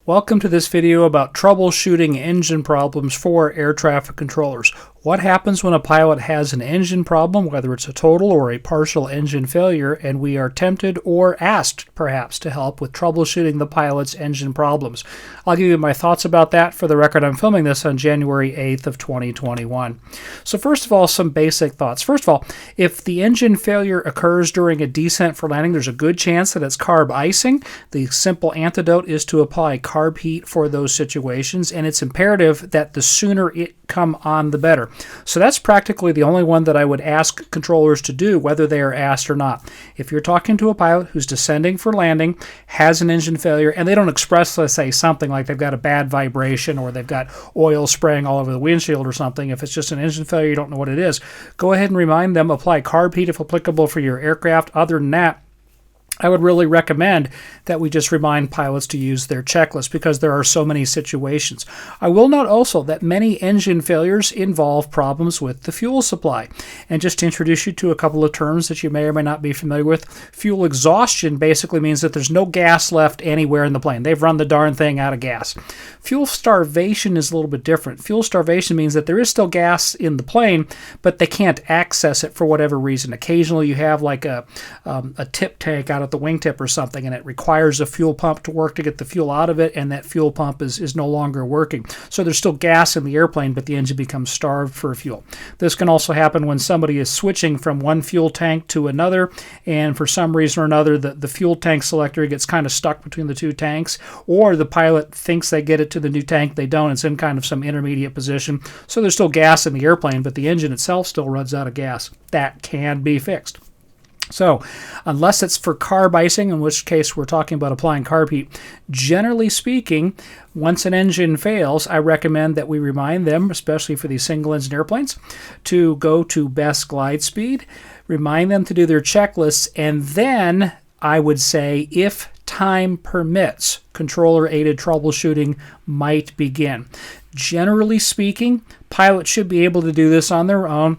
Welcome to this video about troubleshooting engine problems for air traffic controllers. What happens when a pilot has an engine problem, whether it's a total or a partial engine failure, and we are tempted or asked, perhaps, to help with troubleshooting the pilot's engine problems. I'll give you my thoughts about that. For the record, I'm filming this on January 8th of 2021. So first of all, some basic thoughts. First of all, if the engine failure occurs during a descent for landing, there's a good chance that it's carb icing. The simple antidote is to apply carb heat for those situations, and it's imperative that the sooner it come on, the better. So that's practically the only one that I would ask controllers to do, whether they are asked or not. If you're talking to a pilot who's descending for landing, has an engine failure, and they don't expressly say something like they've got a bad vibration or they've got oil spraying all over the windshield or something, if it's just an engine failure, you don't know what it is, go ahead and remind them, apply carb heat if applicable for your aircraft. Other than that, I would really recommend that we just remind pilots to use their checklist because there are so many situations. I will note also that many engine failures involve problems with the fuel supply. And just to introduce you to a couple of terms that you may or may not be familiar with, fuel exhaustion basically means that there's no gas left anywhere in the plane. They've run the darn thing out of gas. Fuel starvation is a little bit different. Fuel starvation means that there is still gas in the plane, but they can't access it for whatever reason. Occasionally you have like a tip tank out of the wingtip or something, and it requires a fuel pump to work to get the fuel out of it, and that fuel pump is no longer working. So there's still gas in the airplane, but the engine becomes starved for fuel. This can also happen when somebody is switching from one fuel tank to another, and for some reason or another, the fuel tank selector gets kind of stuck between the two tanks, or the pilot thinks they get it to the new tank, they don't. It's in kind of some intermediate position. So there's still gas in the airplane, but the engine itself still runs out of gas. That can be fixed. So, unless it's for carb icing, in which case we're talking about applying carb heat, generally speaking, once an engine fails, I recommend that we remind them, especially for these single-engine airplanes, to go to best glide speed, remind them to do their checklists, and then I would say, if time permits, controller-aided troubleshooting might begin. Generally speaking, pilots should be able to do this on their own.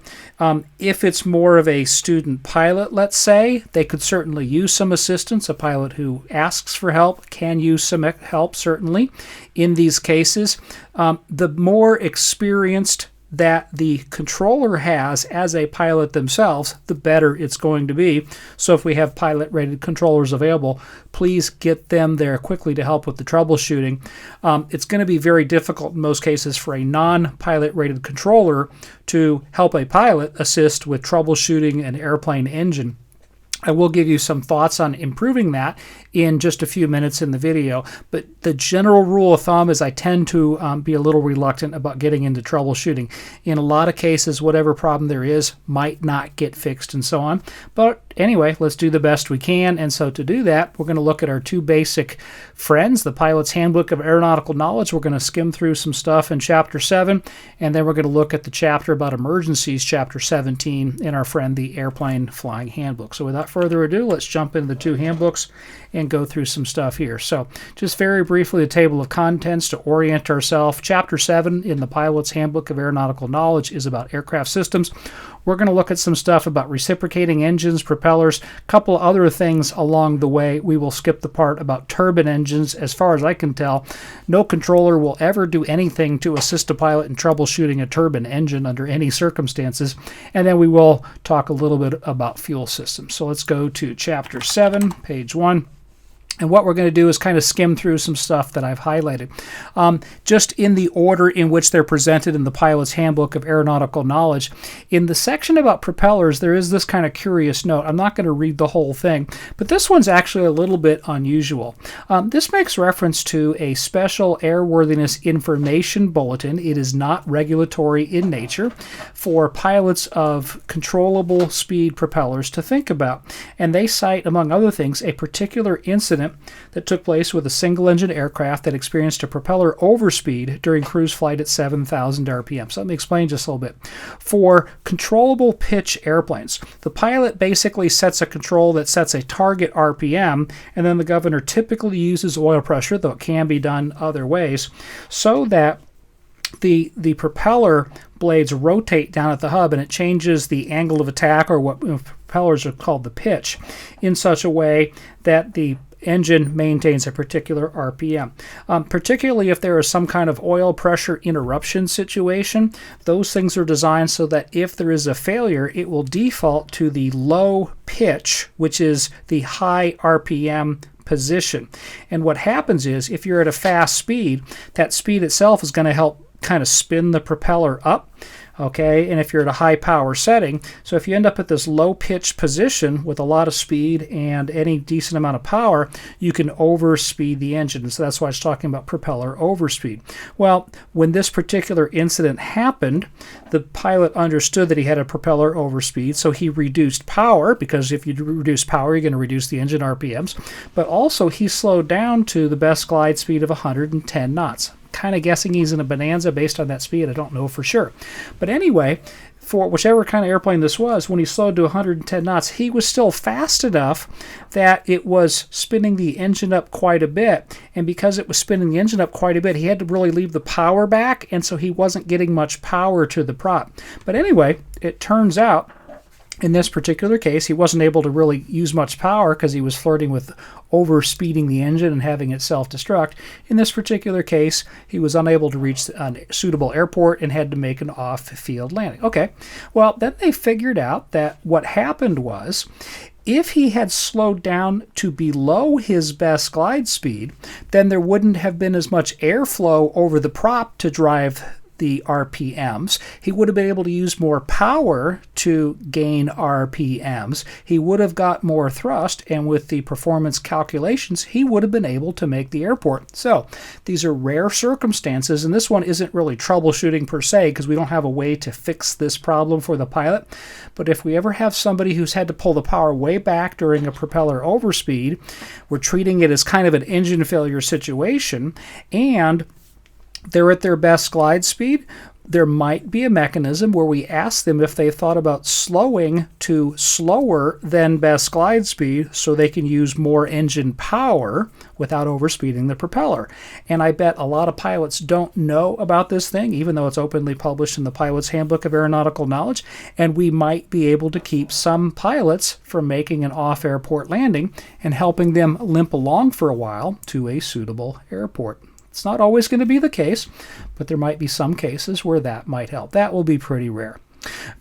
If it's more of a student pilot, let's say, they could certainly use some assistance. A pilot who asks for help can use some help, certainly. In these cases, the more experienced that the controller has as a pilot themselves, the better it's going to be. So if we have pilot-rated controllers available, please get them there quickly to help with the troubleshooting. It's going to be very difficult in most cases for a non-pilot-rated controller to help a pilot assist with troubleshooting an airplane engine. I will give you some thoughts on improving that in just a few minutes in the video, but the general rule of thumb is I tend to be a little reluctant about getting into troubleshooting. In a lot of cases, whatever problem there is might not get fixed and so on. But anyway, let's do the best we can. And so to do that, we're going to look at our two basic friends, the Pilot's Handbook of Aeronautical Knowledge. We're going to skim through some stuff in Chapter 7, and then we're going to look at the chapter about emergencies, Chapter 17, in our friend, the Airplane Flying Handbook. So without further ado, let's jump into the two handbooks and go through some stuff here. So just very briefly, the table of contents to orient ourselves. Chapter 7 in the Pilot's Handbook of Aeronautical Knowledge is about aircraft systems. We're going to look at some stuff about reciprocating engines, propellers, a couple of other things along the way. We will skip the part about turbine engines. As far as I can tell, no controller will ever do anything to assist a pilot in troubleshooting a turbine engine under any circumstances. And then we will talk a little bit about fuel systems. So let's go to Chapter 7, page 1. And what we're going to do is kind of skim through some stuff that I've highlighted. Just in the order in which they're presented in the Pilot's Handbook of Aeronautical Knowledge. In the section about propellers, there is this kind of curious note. I'm not going to read the whole thing, but this one's actually a little bit unusual. This makes reference to a special airworthiness information bulletin. It is not regulatory in nature for pilots of controllable speed propellers to think about. And they cite, among other things, a particular incident that took place with a single-engine aircraft that experienced a propeller overspeed during cruise flight at 7,000 RPM. So let me explain just a little bit. For controllable pitch airplanes, the pilot basically sets a control that sets a target RPM, and then the governor typically uses oil pressure, though it can be done other ways, so that the propeller blades rotate down at the hub, and it changes the angle of attack, or what propellers are called the pitch, in such a way that the engine maintains a particular RPM. Particularly if there is some kind of oil pressure interruption situation, those things are designed so that if there is a failure, it will default to the low pitch, which is the high RPM position. And what happens is, if you're at a fast speed, that speed itself is going to help kind of spin the propeller up. Okay, and if you're at a high power setting, so if you end up at this low pitch position with a lot of speed and any decent amount of power, you can overspeed the engine. So that's why I was talking about propeller overspeed. Well, when this particular incident happened, the pilot understood that he had a propeller overspeed, so he reduced power, because if you reduce power, you're going to reduce the engine RPMs, but also he slowed down to the best glide speed of 110 knots. Kind of guessing he's in a Bonanza based on that speed. I don't know for sure. But anyway, for whichever kind of airplane this was, when he slowed to 110 knots, he was still fast enough that it was spinning the engine up quite a bit. And because it was spinning the engine up quite a bit, he had to really leave the power back, and so he wasn't getting much power to the prop. But anyway, it turns out in this particular case, he wasn't able to really use much power because he was flirting with overspeeding the engine and having it self-destruct. In this particular case, he was unable to reach a suitable airport and had to make an off-field landing. Okay, well, then they figured out that what happened was, if he had slowed down to below his best glide speed, then there wouldn't have been as much airflow over the prop to drive the RPMs. He would have been able to use more power to gain RPMs. He would have got more thrust, and with the performance calculations, he would have been able to make the airport. So these are rare circumstances, and this one isn't really troubleshooting per se, because we don't have a way to fix this problem for the pilot. But if we ever have somebody who's had to pull the power way back during a propeller overspeed, we're treating it as kind of an engine failure situation, and they're at their best glide speed, there might be a mechanism where we ask them if they thought about slowing to slower than best glide speed so they can use more engine power without overspeeding the propeller. And I bet a lot of pilots don't know about this thing, even though it's openly published in the Pilot's Handbook of Aeronautical Knowledge, and we might be able to keep some pilots from making an off-airport landing and helping them limp along for a while to a suitable airport. It's not always going to be the case, but there might be some cases where that might help. That will be pretty rare.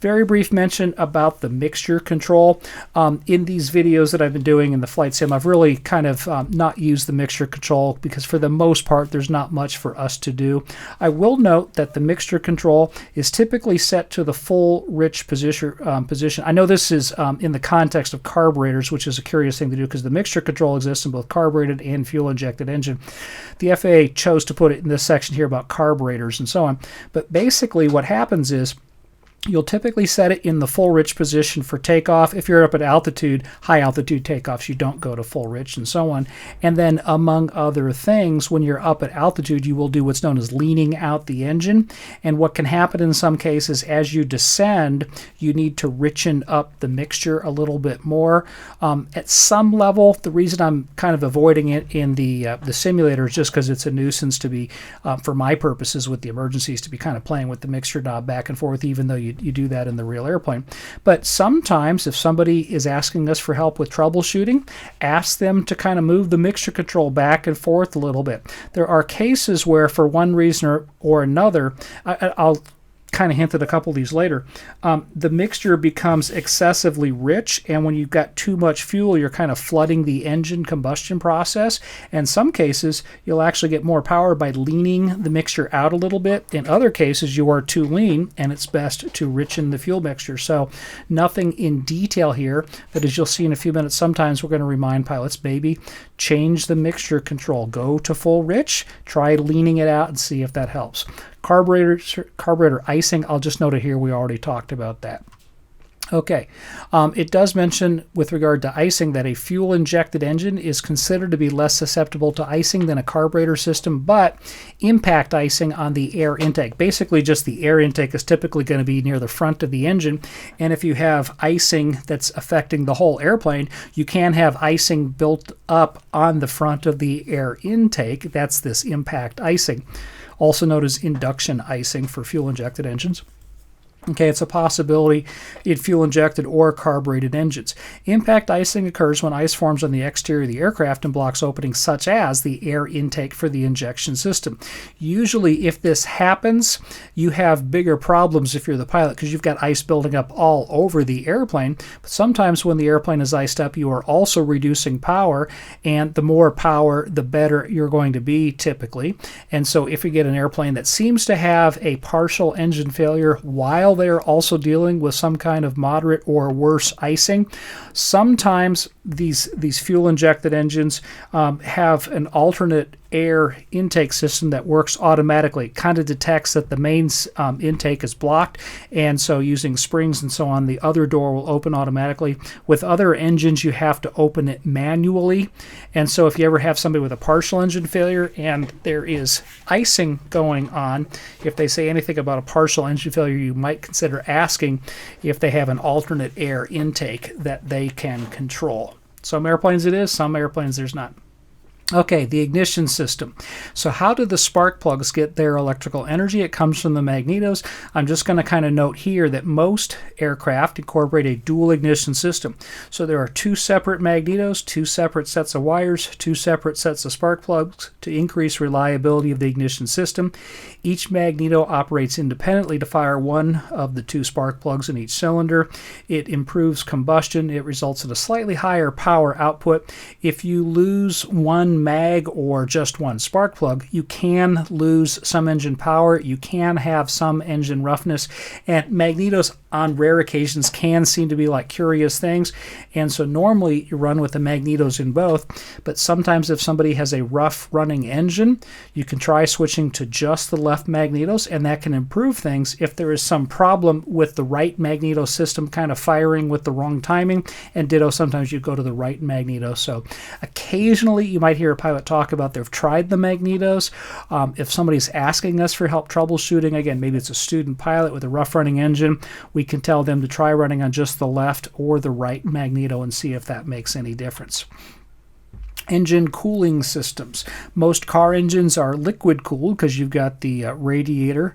Very brief mention about the mixture control. In these videos that I've been doing in the flight sim, I've really kind of not used the mixture control because for the most part there's not much for us to do. I will note that the mixture control is typically set to the full rich position. I know this is in the context of carburetors, which is a curious thing to do because the mixture control exists in both carbureted and fuel injected engine. The FAA chose to put it in this section here about carburetors and so on. But basically what happens is you'll typically set it in the full rich position for takeoff. If you're up at altitude, high altitude takeoffs, you don't go to full rich and so on. And then among other things, when you're up at altitude, you will do what's known as leaning out the engine. And what can happen in some cases, as you descend, you need to richen up the mixture a little bit more. At some level, the reason I'm kind of avoiding it in the simulator is just because it's a nuisance to be, for my purposes with the emergencies, to be kind of playing with the mixture knob back and forth, even though you do that in the real airplane. But sometimes if somebody is asking us for help with troubleshooting, ask them to kind of move the mixture control back and forth a little bit. There are cases where for one reason or another, I'll kind of hint at a couple of these later, the mixture becomes excessively rich, and when you've got too much fuel, you're kind of flooding the engine combustion process. In some cases, you'll actually get more power by leaning the mixture out a little bit. In other cases, you are too lean, and it's best to richen the fuel mixture. So nothing in detail here, but as you'll see in a few minutes, sometimes we're going to remind pilots, maybe change the mixture control. Go to full rich, try leaning it out and see if that helps. Carburetor icing, I'll just note it here, we already talked about that. Okay, it does mention with regard to icing that a fuel-injected engine is considered to be less susceptible to icing than a carburetor system, but impact icing on the air intake. Basically, just the air intake is typically going to be near the front of the engine, and if you have icing that's affecting the whole airplane, you can have icing built up on the front of the air intake. That's this impact icing, also known as induction icing for fuel-injected engines. Okay, it's a possibility in fuel-injected or carbureted engines. Impact icing occurs when ice forms on the exterior of the aircraft and blocks openings such as the air intake for the injection system. Usually, if this happens, you have bigger problems if you're the pilot because you've got ice building up all over the airplane. But sometimes when the airplane is iced up, you are also reducing power, and the more power, the better you're going to be typically. And so if you get an airplane that seems to have a partial engine failure while they're also dealing with some kind of moderate or worse icing. Sometimes these fuel-injected engines have an alternate air intake system that works automatically. It kind of detects that the main intake is blocked, and so using springs and so on, the other door will open automatically. With other engines, you have to open it manually, and so if you ever have somebody with a partial engine failure and there is icing going on, if they say anything about a partial engine failure, you might consider asking if they have an alternate air intake that they can control. Some airplanes it is, some airplanes there's not. Okay, the ignition system. So how do the spark plugs get their electrical energy? It comes from the magnetos. I'm just going to kind of note here that most aircraft incorporate a dual ignition system. So there are two separate magnetos, two separate sets of wires, two separate sets of spark plugs to increase reliability of the ignition system. Each magneto operates independently to fire one of the two spark plugs in each cylinder. It improves combustion. It results in a slightly higher power output. If you lose one mag or just one spark plug, you can lose some engine power, you can have some engine roughness, and magnetos on rare occasions can seem to be like curious things, and so normally you run with the magnetos in both, but sometimes if somebody has a rough running engine, you can try switching to just the left magnetos, and that can improve things if there is some problem with the right magneto system kind of firing with the wrong timing, and ditto sometimes you go to the right magneto. So occasionally you might hear a pilot talk about they've tried the magnetos. If somebody's asking us for help troubleshooting, again, maybe it's a student pilot with a rough running engine, we can tell them to try running on just the left or the right magneto and see if that makes any difference. Engine cooling systems. Most car engines are liquid cooled because you've got the radiator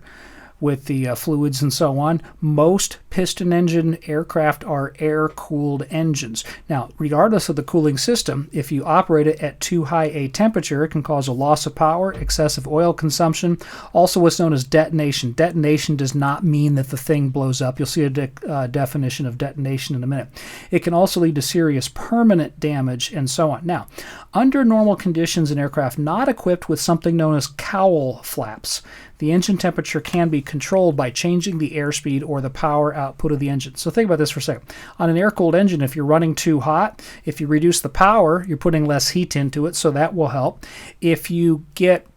with the fluids and so on. Most piston engine aircraft are air-cooled engines. Now, regardless of the cooling system, if you operate it at too high a temperature, it can cause a loss of power, excessive oil consumption, also what's known as detonation. Detonation does not mean that the thing blows up. You'll see a definition of detonation in a minute. It can also lead to serious permanent damage and so on. Now, under normal conditions, an aircraft not equipped with something known as cowl flaps, the engine temperature can be controlled by changing the airspeed or the power output of the engine. So think about this for a second. On an air-cooled engine, if you're running too hot, if you reduce the power, you're putting less heat into it, so that will help. If you get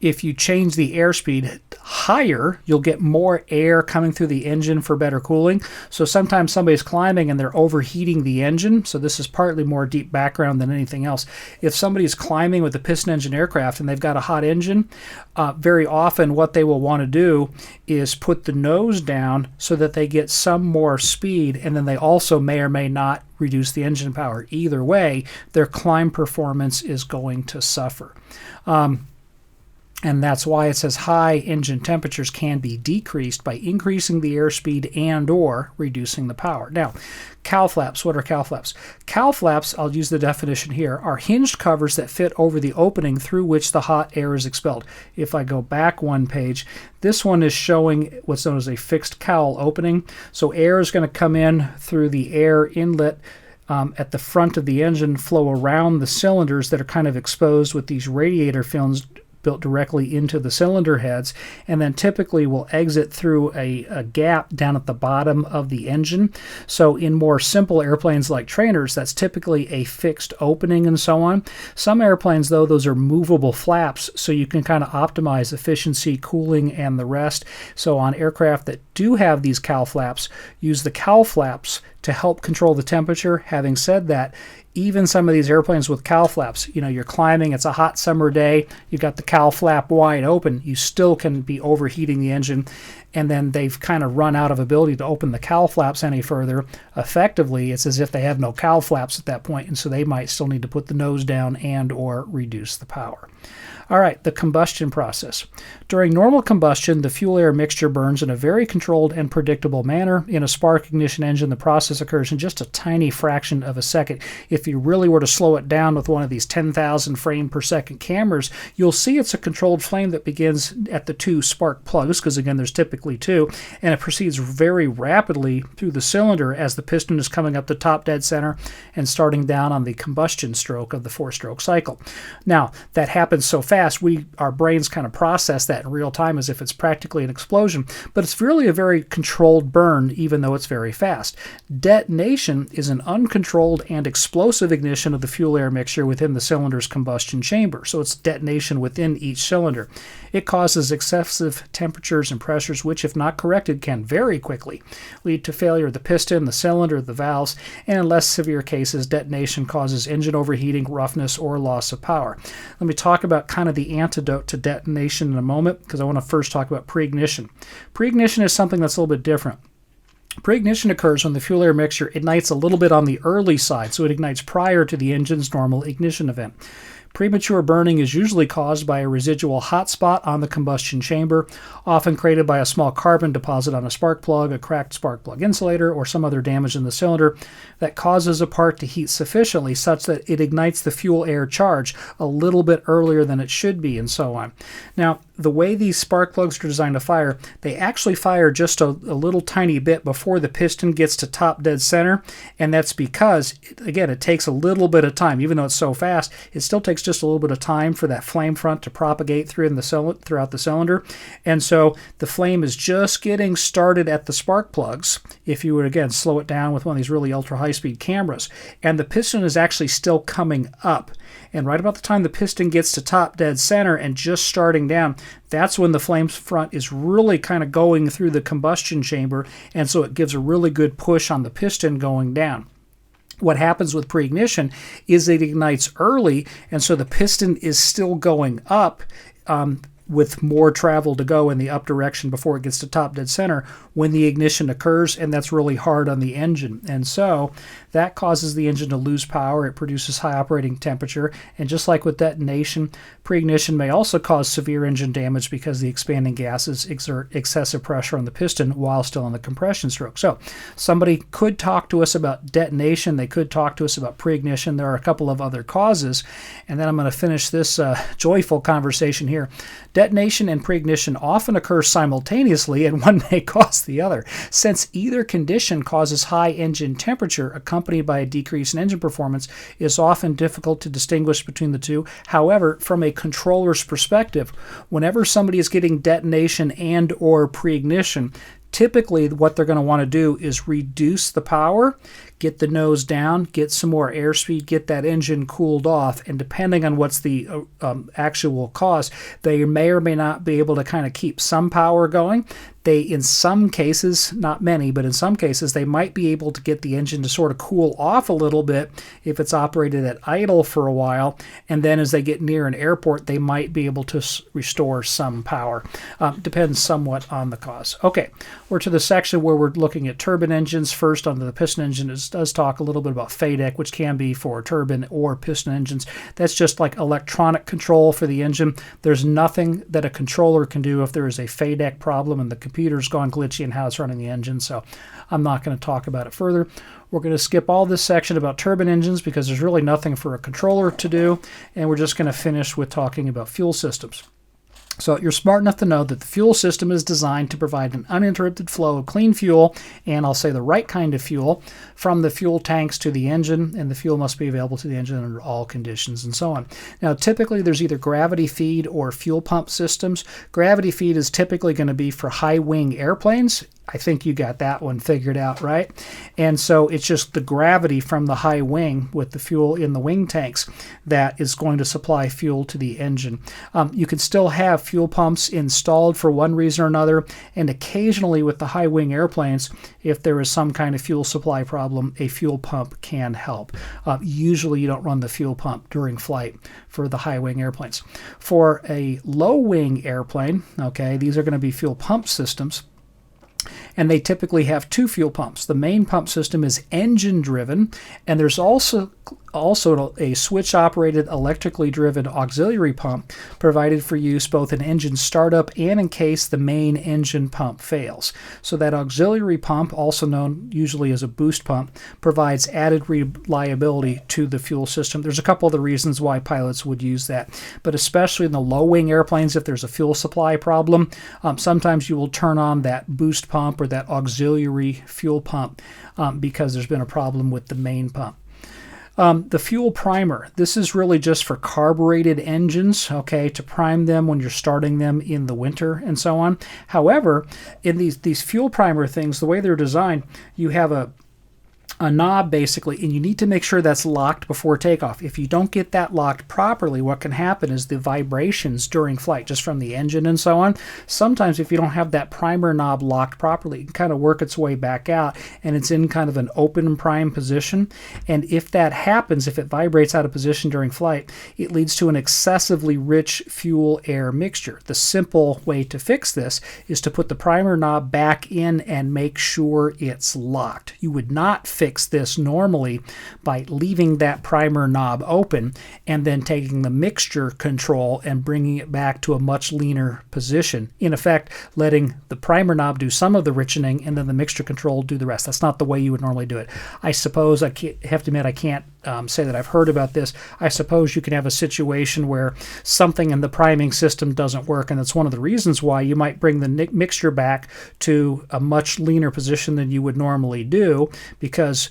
if you change the airspeed higher, you'll get more air coming through the engine for better cooling. So sometimes somebody's climbing and they're overheating the engine. So this is partly more deep background than anything else. If somebody's climbing with a piston engine aircraft and they've got a hot engine, very often what they will want to do is put the nose down so that they get some more speed, and then they also may or may not reduce the engine power. Either way, their climb performance is going to suffer. And that's why it says high engine temperatures can be decreased by increasing the airspeed and or reducing the power. Now, cowl flaps. What are cowl flaps? Cowl flaps, I'll use the definition here, are hinged covers that fit over the opening through which the hot air is expelled. If I go back one page, this one is showing what's known as a fixed cowl opening. So air is going to come in through the air inlet at the front of the engine, flow around the cylinders that are kind of exposed with these radiator films built directly into the cylinder heads, and then typically will exit through a gap down at the bottom of the engine. So in more simple airplanes like trainers, that's typically a fixed opening and so on. Some airplanes, though, those are movable flaps, so you can kind of optimize efficiency, cooling, and the rest. So on aircraft that do have these cowl flaps, use the cowl flaps to help control the temperature. Having said that, even some of these airplanes with cowl flaps, you're climbing, it's a hot summer day, you've got the cowl flap wide open, you still can be overheating the engine. and then they've kind of run out of ability to open the cowl flaps any further, effectively it's as if they have no cowl flaps at that point, and so they might still need to put the nose down and or reduce the power. All right, the combustion process. During normal combustion, the fuel-air mixture burns in a very controlled and predictable manner. In a spark ignition engine, the process occurs in just a tiny fraction of a second. If you really were to slow it down with one of these 10,000 frame per second cameras, you'll see it's a controlled flame that begins at the 2 spark plugs, because again, there's typically 2, and it proceeds very rapidly through the cylinder as the piston is coming up the top dead center and starting down on the combustion stroke of the 4-stroke cycle. Now, that happens so fast, our brains kind of process that in real time as if it's practically an explosion, but it's really a very controlled burn, even though it's very fast. Detonation is an uncontrolled and explosive ignition of the fuel-air mixture within the cylinder's combustion chamber, so it's detonation within each cylinder. It causes excessive temperatures and pressures, which, if not corrected, can very quickly lead to failure of the piston, the cylinder, the valves, and in less severe cases, detonation causes engine overheating, roughness, or loss of power. Let me talk about kind of the antidote to detonation in a moment, because I want to first talk about pre-ignition. Pre-ignition is something that's a little bit different. Pre-ignition occurs when the fuel-air mixture ignites a little bit on the early side, so it ignites prior to the engine's normal ignition event. Premature burning is usually caused by a residual hot spot on the combustion chamber, often created by a small carbon deposit on a spark plug, a cracked spark plug insulator, or some other damage in the cylinder that causes a part to heat sufficiently such that it ignites the fuel-air charge a little bit earlier than it should be, and so on. Now, the way these spark plugs are designed to fire, they actually fire just a little tiny bit before the piston gets to top dead center, and that's because, again, it takes a little bit of time. Even though it's so fast, it still takes just a little bit of time for that flame front to propagate throughout the cylinder, and so the flame is just getting started at the spark plugs if you would, again, slow it down with one of these really ultra high-speed cameras, and the piston is actually still coming up. And right about the time the piston gets to top dead center and just starting down, that's when the flame front is really kind of going through the combustion chamber, and so it gives a really good push on the piston going down. What happens with pre-ignition is it ignites early, and so the piston is still going up with more travel to go in the up direction before it gets to top dead center when the ignition occurs, and that's really hard on the engine. And so that causes the engine to lose power. It produces high operating temperature, and just like with detonation, pre-ignition may also cause severe engine damage because the expanding gases exert excessive pressure on the piston while still in the compression stroke. So somebody could talk to us about detonation. They could talk to us about pre-ignition. There are a couple of other causes, and then I'm going to finish this joyful conversation here. Detonation and pre-ignition often occur simultaneously, and one may cause the other. Since either condition causes high engine temperature accompanied by a decrease in engine performance, it is often difficult to distinguish between the two. However, from a controller's perspective, whenever somebody is getting detonation and or pre-ignition, typically what they're going to want to do is reduce the power, get the nose down, get some more airspeed, get that engine cooled off, and depending on what's the actual cause, they may or may not be able to kind of keep some power going. They, in some cases, not many, but in some cases, they might be able to get the engine to sort of cool off a little bit if it's operated at idle for a while, and then as they get near an airport, they might be able to restore some power. Depends somewhat on the cause. Okay, we're to the section where we're looking at turbine engines. First, under the piston engine, it does talk a little bit about FADEC, which can be for turbine or piston engines. That's just like electronic control for the engine. There's nothing that a controller can do if there is a FADEC problem and the computer's gone glitchy in how it's running the engine, so I'm not going to talk about it further. We're going to skip all this section about turbine engines because there's really nothing for a controller to do, and we're just going to finish with talking about fuel systems. So you're smart enough to know that the fuel system is designed to provide an uninterrupted flow of clean fuel, and I'll say the right kind of fuel, from the fuel tanks to the engine, and the fuel must be available to the engine under all conditions and so on. Now, typically there's either gravity feed or fuel pump systems. Gravity feed is typically going to be for high-wing airplanes. I think you got that one figured out, right? And so it's just the gravity from the high wing with the fuel in the wing tanks that is going to supply fuel to the engine. You can still have fuel pumps installed for one reason or another, and occasionally with the high wing airplanes, if there is some kind of fuel supply problem, a fuel pump can help. Usually you don't run the fuel pump during flight for the high wing airplanes. For a low wing airplane, okay, these are going to be fuel pump systems. and they typically have two fuel pumps. The main pump system is engine driven, and there's also a switch-operated electrically driven auxiliary pump provided for use both in engine startup and in case the main engine pump fails. So that auxiliary pump, also known usually as a boost pump, provides added reliability to the fuel system. There's a couple of the reasons why pilots would use that, but especially in the low-wing airplanes, if there's a fuel supply problem, sometimes you will turn on that boost pump or that auxiliary fuel pump because there's been a problem with the main pump. The fuel primer, this is really just for carbureted engines, okay, to prime them when you're starting them in the winter and so on. However, in these fuel primer things, the way they're designed, you have a knob basically, and you need to make sure that's locked before takeoff. If you don't get that locked properly, what can happen is the vibrations during flight, just from the engine and so on, sometimes if you don't have that primer knob locked properly, it can kind of work its way back out, and it's in kind of an open prime position. And if that happens, if it vibrates out of position during flight, it leads to an excessively rich fuel-air mixture. The simple way to fix this is to put the primer knob back in and make sure it's locked. You would not fix this normally by leaving that primer knob open and then taking the mixture control and bringing it back to a much leaner position. In effect, letting the primer knob do some of the richening and then the mixture control do the rest. That's not the way you would normally do it. I suppose, have to admit, I can't say that I've heard about this. I suppose you can have a situation where something in the priming system doesn't work, and that's one of the reasons why you might bring the mixture back to a much leaner position than you would normally do, because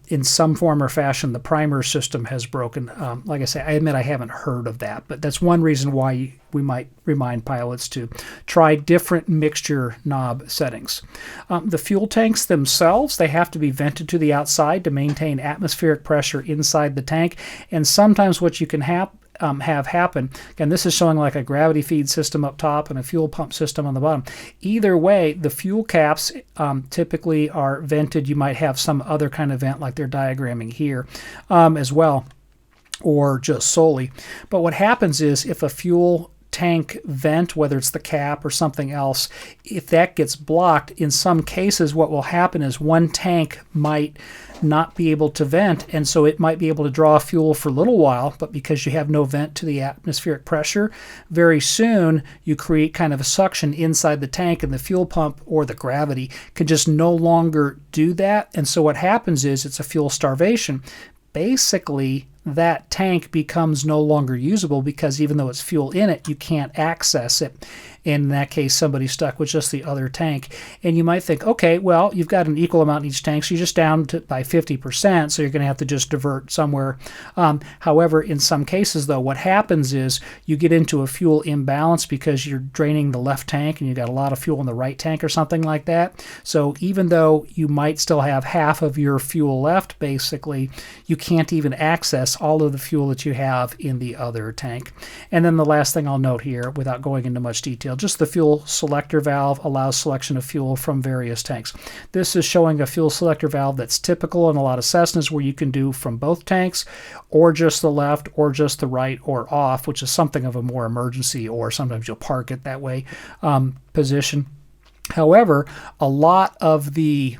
in some form or fashion the primer system has broken. Like I say, I admit I haven't heard of that, but that's one reason why we might remind pilots to try different mixture knob settings. The fuel tanks themselves, they have to be vented to the outside to maintain atmospheric pressure inside the tank, and sometimes what you can have happen, again, this is showing like a gravity feed system up top and a fuel pump system on the bottom. Either way, the fuel caps typically are vented. You might have some other kind of vent like they're diagramming here as well, or just solely. But what happens is if a fuel tank vent, whether it's the cap or something else, if that gets blocked, in some cases what will happen is one tank might not be able to vent, and so it might be able to draw fuel for a little while, but because you have no vent to the atmospheric pressure, very soon you create kind of a suction inside the tank, and the fuel pump or the gravity can just no longer do that. And so what happens is it's a fuel starvation. Basically, that tank becomes no longer usable because even though it's fuel in it, you can't access it. In that case, somebody's stuck with just the other tank. And you might think, okay, well, you've got an equal amount in each tank, so you're just down by 50%, so you're going to have to just divert somewhere. However, in some cases, though, what happens is you get into a fuel imbalance because you're draining the left tank and you've got a lot of fuel in the right tank or something like that. So even though you might still have half of your fuel left, basically, you can't even access all of the fuel that you have in the other tank. And then the last thing I'll note here, without going into much detail, just the fuel selector valve allows selection of fuel from various tanks. This is showing a fuel selector valve that's typical in a lot of Cessnas, where you can do from both tanks, or just the left, or just the right, or off, which is something of a more emergency, or sometimes you'll park it that way, position. However, a lot of the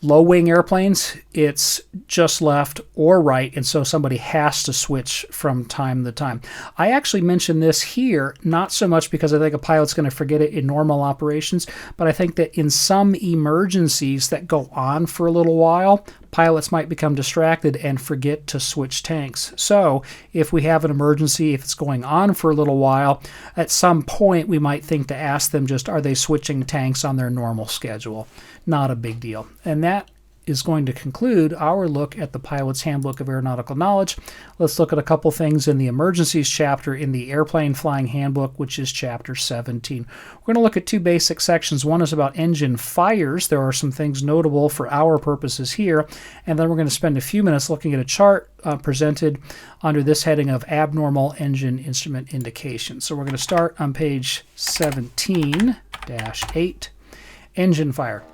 low-wing airplanes, it's just left or right, and so somebody has to switch from time to time. I actually mention this here, not so much because I think a pilot's going to forget it in normal operations, but I think that in some emergencies that go on for a little while, pilots might become distracted and forget to switch tanks. So if we have an emergency, if it's going on for a little while, at some point we might think to ask them just, are they switching tanks on their normal schedule? Not a big deal. And that is going to conclude our look at the Pilot's Handbook of Aeronautical Knowledge. Let's look at a couple things in the emergencies chapter in the Airplane Flying Handbook, which is chapter 17. We're going to look at two basic sections. One is about engine fires. There are some things notable for our purposes here. And then we're going to spend a few minutes looking at a chart presented under this heading of abnormal engine instrument indications. So we're going to start on page 17-8, engine fire.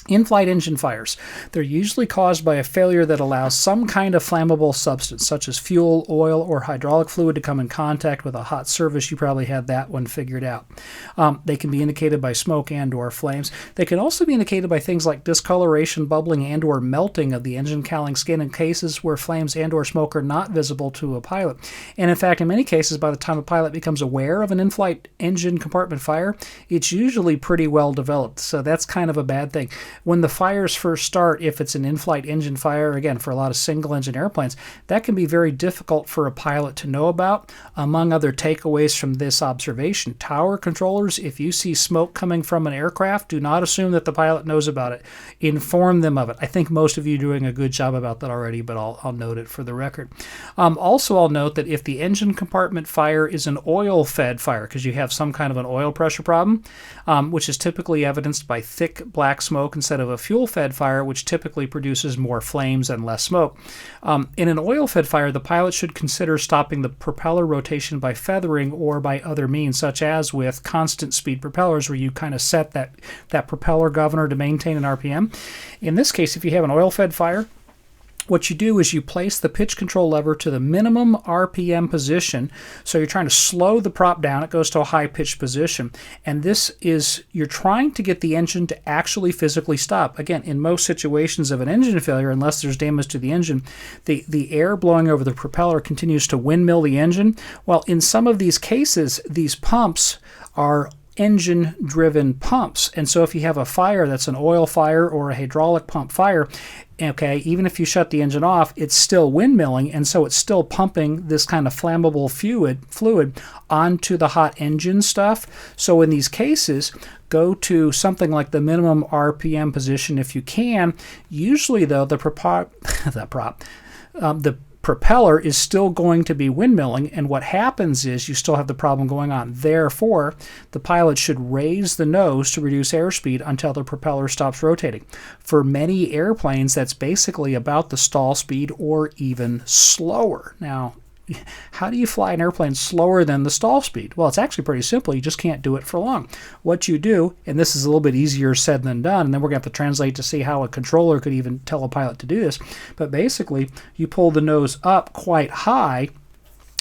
In-flight engine fires. They're usually caused by a failure that allows some kind of flammable substance, such as fuel, oil, or hydraulic fluid to come in contact with a hot surface. You probably had that one figured out. They can be indicated by smoke and or flames. They can also be indicated by things like discoloration, bubbling, and or melting of the engine cowling skin in cases where flames and or smoke are not visible to a pilot. And in fact, in many cases, by the time a pilot becomes aware of an in-flight engine compartment fire, it's usually pretty well developed. So that's kind of a bad thing. When the fires first start, if it's an in-flight engine fire, again, for a lot of single-engine airplanes, that can be very difficult for a pilot to know about. Among other takeaways from this observation, tower controllers, if you see smoke coming from an aircraft, do not assume that the pilot knows about it. Inform them of it. I think most of you are doing a good job about that already, but I'll note it for the record. Also, I'll note that if the engine compartment fire is an oil-fed fire, because you have some kind of an oil pressure problem, which is typically evidenced by thick black smoke instead of a fuel-fed fire, which typically produces more flames and less smoke. In an oil-fed fire, the pilot should consider stopping the propeller rotation by feathering or by other means, such as with constant speed propellers, where you kind of set that propeller governor to maintain an RPM. In this case, if you have an oil-fed fire, what you do is you place the pitch control lever to the minimum RPM position. So you're trying to slow the prop down. It goes to a high pitched position. And this is, you're trying to get the engine to actually physically stop. Again, in most situations of an engine failure, unless there's damage to the engine, the air blowing over the propeller continues to windmill the engine. Well, in some of these cases, these pumps are engine-driven pumps. And so if you have a fire that's an oil fire or a hydraulic pump fire, okay, even if you shut the engine off, it's still windmilling, and so it's still pumping this kind of flammable fluid onto the hot engine stuff. So in these cases, go to something like the minimum RPM position if you can. Usually, though, the propeller is still going to be windmilling, and what happens is you still have the problem going on. Therefore, the pilot should raise the nose to reduce airspeed until the propeller stops rotating. For many airplanes, that's basically about the stall speed or even slower. Now, how do you fly an airplane slower than the stall speed? Well, it's actually pretty simple. You just can't do it for long. What you do, and this is a little bit easier said than done, and then we're going to have to translate to see how a controller could even tell a pilot to do this, but basically you pull the nose up quite high,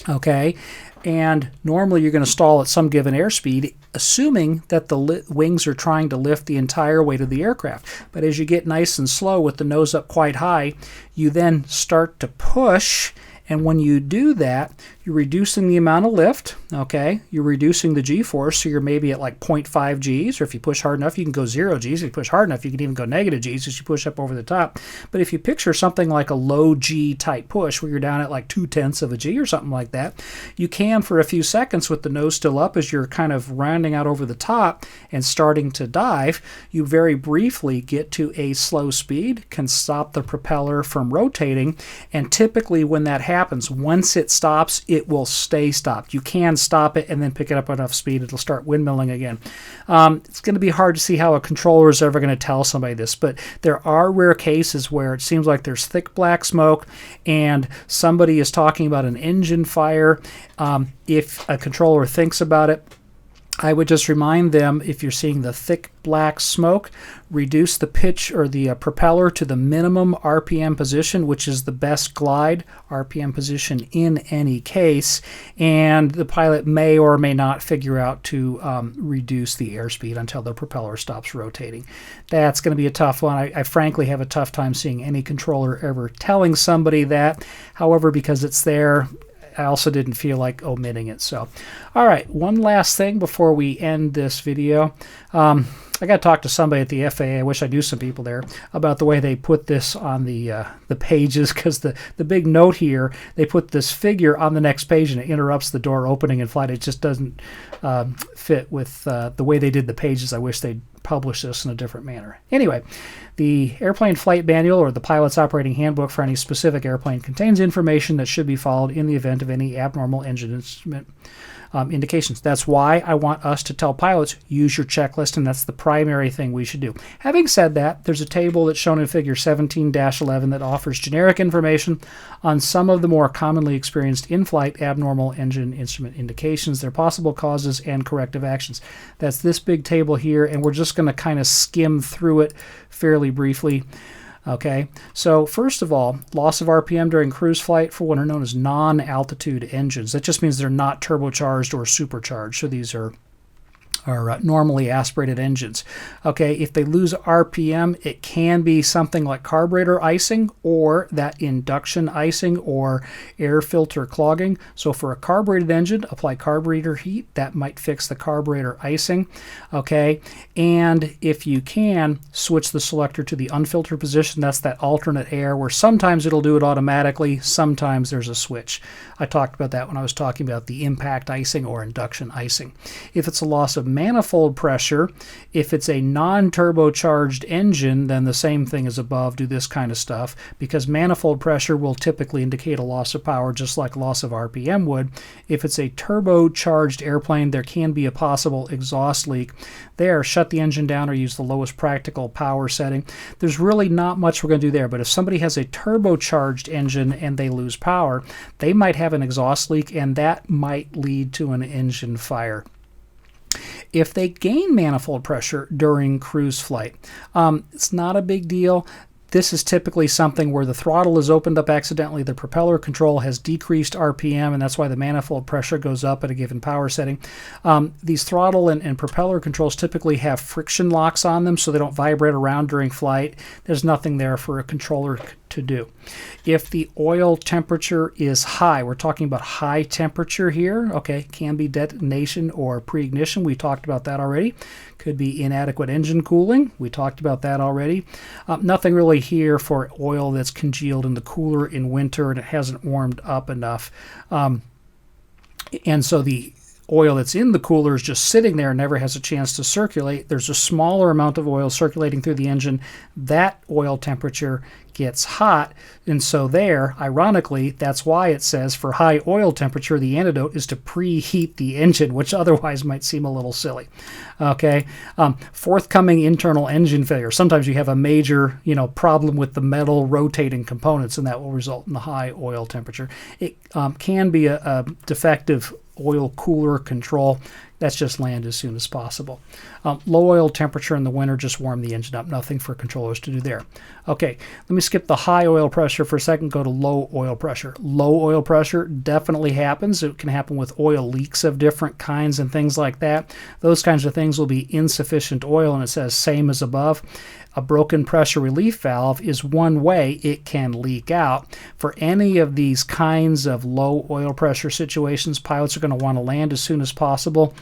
okay, and normally you're going to stall at some given airspeed, assuming that the wings are trying to lift the entire weight of the aircraft. But as you get nice and slow with the nose up quite high, you then start to push. And when you do that, you're reducing the amount of lift, okay? You're reducing the G-force, so you're maybe at like 0.5 Gs, or if you push hard enough, you can go 0 Gs. If you push hard enough, you can even go negative Gs as you push up over the top. But if you picture something like a low G type push, where you're down at like 0.2 of a G or something like that, you can, for a few seconds with the nose still up as you're kind of rounding out over the top and starting to dive, you very briefly get to a slow speed, can stop the propeller from rotating, and typically when that happens, once it stops, it will stay stopped. You can stop it and then pick it up enough speed, it'll start windmilling again. It's going to be hard to see how a controller is ever going to tell somebody this, but there are rare cases where it seems like there's thick black smoke and somebody is talking about an engine fire. If a controller thinks about it, I would just remind them, if you're seeing the thick black smoke, reduce the pitch or the propeller to the minimum RPM position, which is the best glide RPM position in any case, and the pilot may or may not figure out to reduce the airspeed until the propeller stops rotating. That's going to be a tough one. I frankly have a tough time seeing any controller ever telling somebody that. However, because it's there, I also didn't feel like omitting it. So, all right, one last thing before we end this video. I got to talk to somebody at the FAA. I wish I knew some people there about the way they put this on the pages, because the big note here, they put this figure on the next page and it interrupts the door opening in flight. It just doesn't fit with the way they did the pages. I wish they'd publish this in a different manner. Anyway, the Airplane Flight Manual, or the Pilot's Operating Handbook for any specific airplane, contains information that should be followed in the event of any abnormal engine instrument indications. That's why I want us to tell pilots, use your checklist, and that's the primary thing we should do. Having said that, there's a table that's shown in figure 17-11 that offers generic information on some of the more commonly experienced in-flight abnormal engine instrument indications, their possible causes, and corrective actions. That's this big table here, and we're just going to kind of skim through it fairly briefly. Okay, so first of all, loss of RPM during cruise flight for what are known as non-altitude engines. That just means they're not turbocharged or supercharged. So these are normally aspirated engines. Okay, if they lose RPM, it can be something like carburetor icing or that induction icing or air filter clogging. So for a carbureted engine, apply carburetor heat. That might fix the carburetor icing. Okay, and if you can, switch the selector to the unfiltered position. That's that alternate air where sometimes it'll do it automatically, sometimes there's a switch. I talked about that when I was talking about the impact icing or induction icing. If it's a loss of manifold pressure, if it's a non-turbocharged engine, then the same thing as above, do this kind of stuff, because manifold pressure will typically indicate a loss of power just like loss of RPM would. If it's a turbocharged airplane, there can be a possible exhaust leak. There, shut the engine down or use the lowest practical power setting. There's really not much we're going to do there, but if somebody has a turbocharged engine and they lose power, they might have an exhaust leak, and that might lead to an engine fire. If they gain manifold pressure during cruise flight, it's not a big deal. This is typically something where the throttle is opened up accidentally, the propeller control has decreased RPM, and that's why the manifold pressure goes up at a given power setting. These throttle and propeller controls typically have friction locks on them so they don't vibrate around during flight. There's nothing there for a controller to do. If the oil temperature is high, we're talking about high temperature here, okay, can be detonation or pre-ignition. We talked about that already. Could be inadequate engine cooling. We talked about that already. Nothing really here for oil that's congealed in the cooler in winter and it hasn't warmed up enough. And so the oil that's in the cooler is just sitting there and never has a chance to circulate. There's a smaller amount of oil circulating through the engine. That oil temperature gets hot, and so there, ironically, that's why it says for high oil temperature, the antidote is to preheat the engine, which otherwise might seem a little silly. Okay, forthcoming internal engine failure. Sometimes you have a major, problem with the metal rotating components, and that will result in the high oil temperature. It can be a defective oil cooler control. That's just land as soon as possible. Low oil temperature in the winter, just warm the engine up. Nothing for controllers to do there. Okay, let me skip the high oil pressure for a second, go to low oil pressure. Low oil pressure definitely happens. It can happen with oil leaks of different kinds and things like that. Those kinds of things will be insufficient oil, and it says same as above. A broken pressure relief valve is one way it can leak out. For any of these kinds of low oil pressure situations, pilots are going to want to land as soon as possible,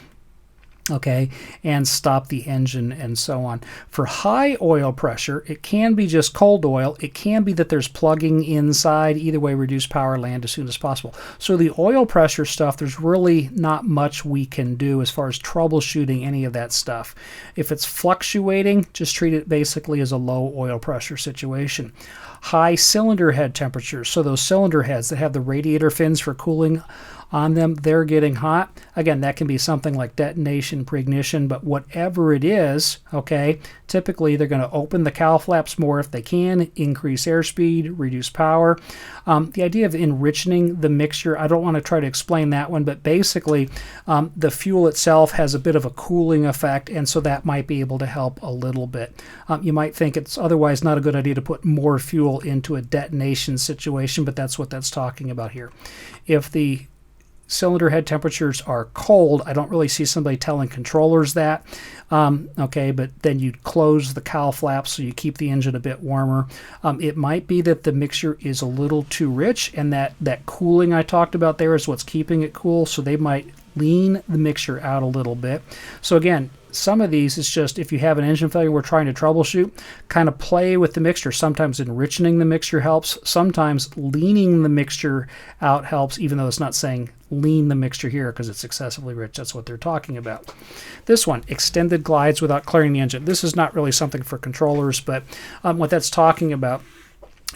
okay, and stop the engine and so on. For high oil pressure, it can be just cold oil. It can be that there's plugging inside. Either way, reduce power, land as soon as possible. So the oil pressure stuff, there's really not much we can do as far as troubleshooting any of that stuff. If it's fluctuating, just treat it basically as a low oil pressure situation. High cylinder head temperatures, so those cylinder heads that have the radiator fins for cooling on them, they're getting hot. Again, that can be something like detonation, pre-ignition, but whatever it is, okay, typically they're going to open the cowl flaps more if they can, increase airspeed, reduce power. The idea of enriching the mixture, I don't want to try to explain that one, but basically the fuel itself has a bit of a cooling effect, and so that might be able to help a little bit. You might think it's otherwise not a good idea to put more fuel into a detonation situation, but that's what that's talking about here. If the cylinder head temperatures are cold, I don't really see somebody telling controllers that. Okay, but then you close the cowl flaps so you keep the engine a bit warmer. It might be that the mixture is a little too rich, and that cooling I talked about there is what's keeping it cool, so they might lean the mixture out a little bit. So again, some of these is just if you have an engine failure we're trying to troubleshoot, kind of play with the mixture. Sometimes enriching the mixture helps. Sometimes leaning the mixture out helps, even though it's not saying lean the mixture here because it's excessively rich. That's what they're talking about. This one, extended glides without clearing the engine. This is not really something for controllers, but what that's talking about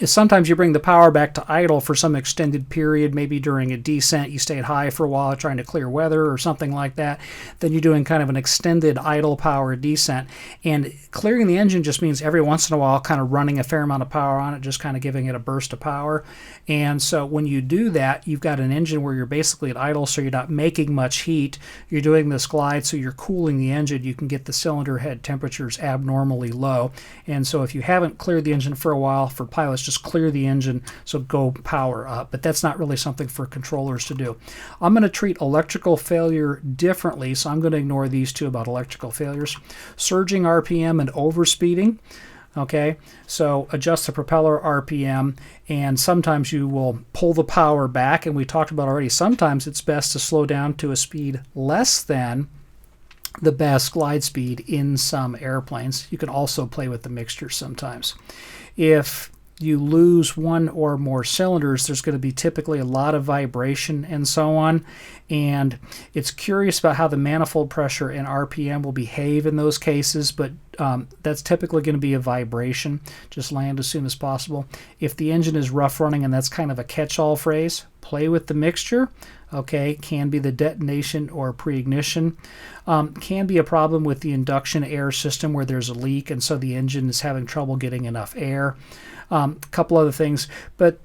is sometimes you bring the power back to idle for some extended period, maybe during a descent. You stayed high for a while trying to clear weather or something like that. Then you're doing kind of an extended idle power descent. And clearing the engine just means every once in a while kind of running a fair amount of power on it, just kind of giving it a burst of power. And so when you do that, you've got an engine where you're basically at idle, so you're not making much heat. You're doing this glide, so you're cooling the engine. You can get the cylinder head temperatures abnormally low. And so if you haven't cleared the engine for a while, for pilots, just clear the engine, so go power up. But that's not really something for controllers to do. I'm going to treat electrical failure differently, so I'm going to ignore these two about electrical failures. Surging RPM and overspeeding. Okay, so adjust the propeller RPM, and sometimes you will pull the power back, and we talked about already, sometimes it's best to slow down to a speed less than the best glide speed in some airplanes. You can also play with the mixture sometimes. If you lose one or more cylinders, there's going to be typically a lot of vibration and so on, and it's curious about how the manifold pressure and RPM will behave in those cases, but that's typically going to be a vibration. Just land as soon as possible. If the engine is rough running, and that's kind of a catch-all phrase, play with the mixture. Okay, can be the detonation or pre-ignition. Can be a problem with the induction air system where there's a leak, and so the engine is having trouble getting enough air. A couple other things, but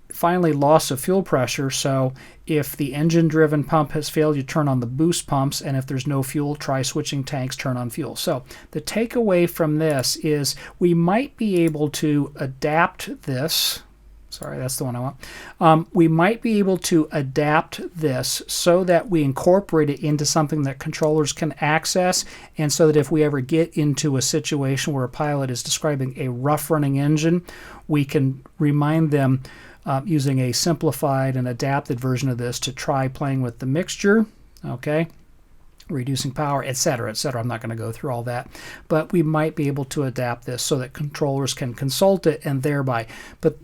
finally, loss of fuel pressure. So if the engine-driven pump has failed, you turn on the boost pumps, and if there's no fuel, try switching tanks, turn on fuel. So the takeaway from this is we might be able to adapt this. Sorry, that's the one I want. We might be able to adapt this so that we incorporate it into something that controllers can access, and so that if we ever get into a situation where a pilot is describing a rough-running engine, we can remind them using a simplified and adapted version of this to try playing with the mixture, okay, reducing power, etc., etc. I'm not going to go through all that, but we might be able to adapt this so that controllers can consult it and thereby. But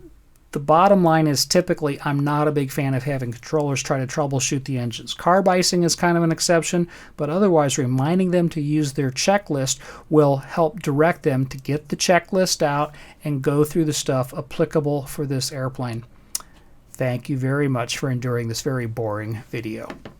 the bottom line is typically I'm not a big fan of having controllers try to troubleshoot the engines. Carb icing is kind of an exception, but otherwise reminding them to use their checklist will help direct them to get the checklist out and go through the stuff applicable for this airplane. Thank you very much for enduring this very boring video.